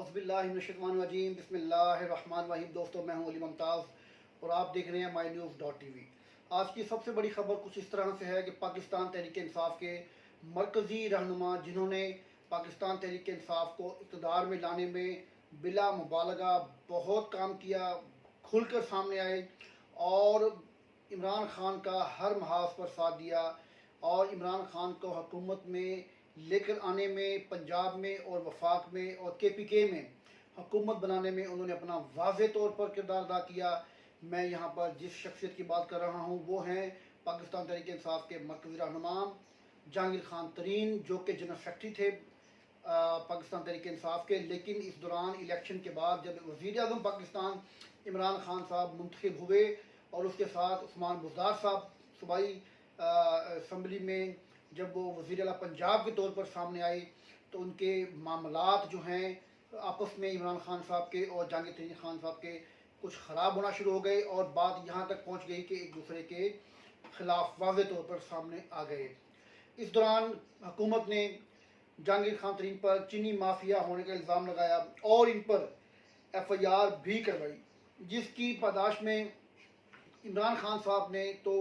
औज़ुबिल्लाहिमिनश्शैतानिर्रजीम बिस्मिल्लाहिर्रहमानिर्रहीम। दोस्तों, मैं हूं अली मुमताज़ और आप देख रहे हैं mynews.tv। आज की सबसे बड़ी खबर कुछ इस तरह से है कि पाकिस्तान तहरीक इंसाफ के मरकज़ी रहनुमा, जिन्होंने पाकिस्तान तहरीक इंसाफ को इक़्तिदार में लाने में बिला मुबालगा बहुत काम किया, खुलकर सामने आए और इमरान खान का हर महाज पर साथ दिया और इमरान खान को हुकूमत में लेकर आने में, पंजाब में और वफाक में और KPK में हुकूमत बनाने में उन्होंने अपना वाज़ेह तौर पर किरदार अदा किया। मैं यहाँ पर जिस शख्सियत की बात कर रहा हूँ वो हैं पाकिस्तान तहरीक इंसाफ के मरकज़ी रहनुमा जहांगीर खान तरीन, जो कि जनरल सेक्रेटरी थे पाकिस्तान तहरीक इंसाफ के। लेकिन इस दौरान इलेक्शन के बाद जब वज़ीर आज़म पाकिस्तान इमरान खान साहब मुंतखब हुए और उसके साथ उस्मान बुज़दार साहब सूबाई असम्बली में जब वो वज़ीर आला पंजाब के तौर पर सामने आए तो उनके मामलात जो हैं आपस में इमरान खान साहब के और जहांगीर तरीन खान साहब के कुछ ख़राब होना शुरू हो गए और बात यहाँ तक पहुँच गई कि एक दूसरे के ख़िलाफ़ वाज़ेह तौर पर सामने आ गए। इस दौरान हुकूमत ने जहांगीर खान तरीन पर चीनी माफिया होने का इल्ज़ाम लगाया और इन पर FIR भी करवाई, जिसकी पादाश में इमरान खान साहब ने तो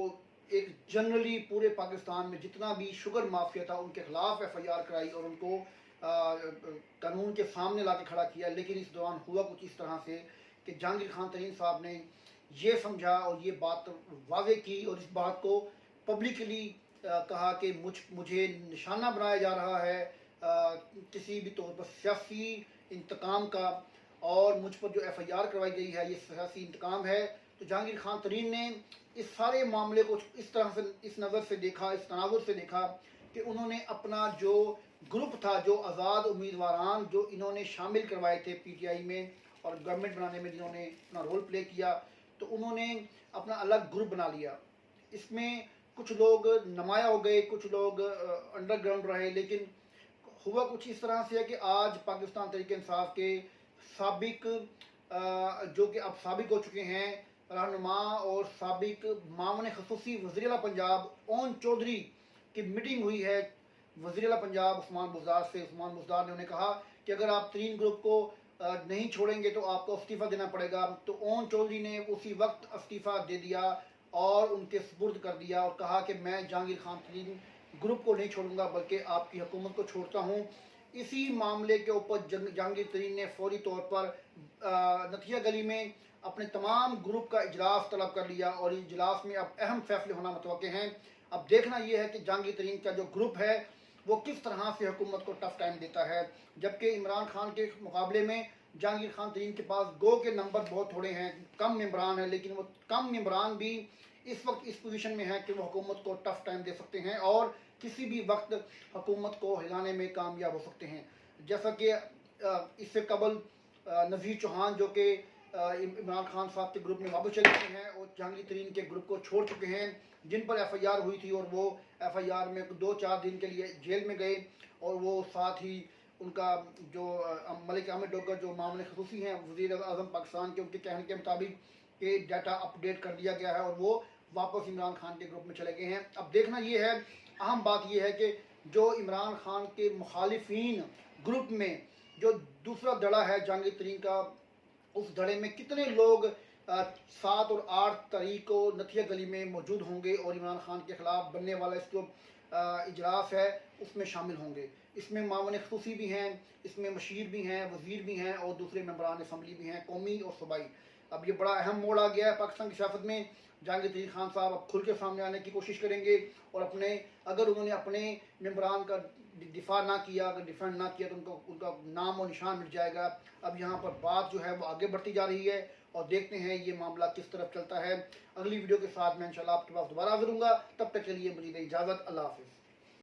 एक जनरली पूरे पाकिस्तान में जितना भी शुगर माफिया था उनके खिलाफ FIR कराई और उनको कानून के सामने ला के खड़ा किया। लेकिन इस दौरान हुआ कुछ इस तरह से कि जहांगीर खान तरीन साहब ने ये समझा और ये बात वाज़ेह की और इस बात को पब्लिकली कहा कि मुझे निशाना बनाया जा रहा है किसी भी तौर पर सियासी इंतकाम का, और मुझ पर जो FIR करवाई गई है ये सियासी इंतकाम है। तो जहांगीर खान तरीन ने इस सारे मामले को इस तरह से, इस नज़र से देखा, इस तनाजुर से देखा कि उन्होंने अपना जो ग्रुप था, जो आज़ाद उम्मीदवारान जो इन्होंने शामिल करवाए थे PTI में और गवर्नमेंट बनाने में जिन्होंने अपना रोल प्ले किया, तो उन्होंने अपना अलग ग्रुप बना लिया। इसमें कुछ लोग नुमाया हो गए, कुछ लोग अंडरग्राउंड रहे। लेकिन हुआ कुछ इस तरह से है कि आज पाकिस्तान तहरीक इंसाफ के साबिक जो कि अब साबिक हो चुके हैं रहनुमा और साबिक मामले खसूसी वज़ीर आला पंजाब ओन चौधरी की मीटिंग हुई है वज़ीर आला पंजाब उस्मान बुज़दार से। उस्मान बुज़दार ने उन्हें कहा कि अगर आप तरीन ग्रुप को नहीं छोड़ेंगे तो आपको इस्तीफ़ा देना पड़ेगा। तो ओन चौधरी ने उसी वक्त इस्तीफ़ा दे दिया और उनके सुपुर्द कर दिया और कहा कि मैं जहांगीर खान तरीन ग्रुप को नहीं छोड़ूंगा बल्कि आपकी हुकूमत को छोड़ता हूँ। इसी मामले के ऊपर जहांगीर तरीन ने फौरी तौर पर नथिया गली में अपने तमाम ग्रुप का इजलास तलब कर लिया और इजलास में अब अहम फैसले होना मुतवक्के हैं। अब देखना यह है कि जहांगीर तरीन का जो ग्रुप है वो किस तरह से हुकूमत को टफ टाइम देता है, जबकि इमरान खान के मुकाबले में जहांगीर खान तरीन के पास गो के नंबर बहुत थोड़े हैं, कम मेंबरान हैं। लेकिन वो कम मेंबरान भी इस वक्त इस पोजीशन में है कि वो हुकूमत को टफ टाइम दे सकते हैं और किसी भी वक्त हुकूमत को हिलाने में कामयाब हो सकते हैं। जैसा कि इससे कबल नज़ीर चौहान जो कि इमरान खान साहब के ग्रुप में वापस चले गए हैं और जहांगीर तरीन के ग्रुप को छोड़ चुके हैं, जिन पर FIR हुई थी और वो FIR में 2-4 दिन के लिए जेल में गए और वो साथ ही उनका जो मलिक अहमद डोगर जो मामले खसूसी हैं वज़ीर आज़म पाकिस्तान के, उनके कहने के मुताबिक कि डाटा अपडेट कर दिया गया है और वो वापस इमरान खान के ग्रुप में चले गए हैं। अब देखना ये है, अहम बात यह है कि जो इमरान खान के मुखालिफिन ग्रुप में जो दूसरा धड़ा है जहांगीर तरीन का, उस धड़े में कितने लोग 7 और 8 तारीख को नथिया गली में मौजूद होंगे और इमरान खान के ख़िलाफ़ बनने वाला इसको इजलास है उसमें शामिल होंगे। इसमें मामले खसूसी भी हैं, इसमें मशीर भी हैं, वज़ीर भी हैं और दूसरे मेंबरान असम्बली भी हैं, कौमी और सूबाई। अब ये बड़ा अहम मोड़ आ गया है पाकिस्तान की सियासत में। जहांगीर तरीन खान साहब अब खुल के सामने आने की कोशिश करेंगे और अगर उन्होंने अपने मेंबरान का दिफा ना किया, अगर डिफेंड ना किया तो उनका नाम और निशान मिट जाएगा। अब यहाँ पर बात जो है वो आगे बढ़ती जा रही है और देखते हैं ये मामला किस तरफ चलता है। अगली वीडियो के साथ मैं इंशाल्लाह आपके पास दोबारा हाज़िर हूँगा। तब तक के लिए मुझे इजाज़त, अल्लाह हाफ़िज़।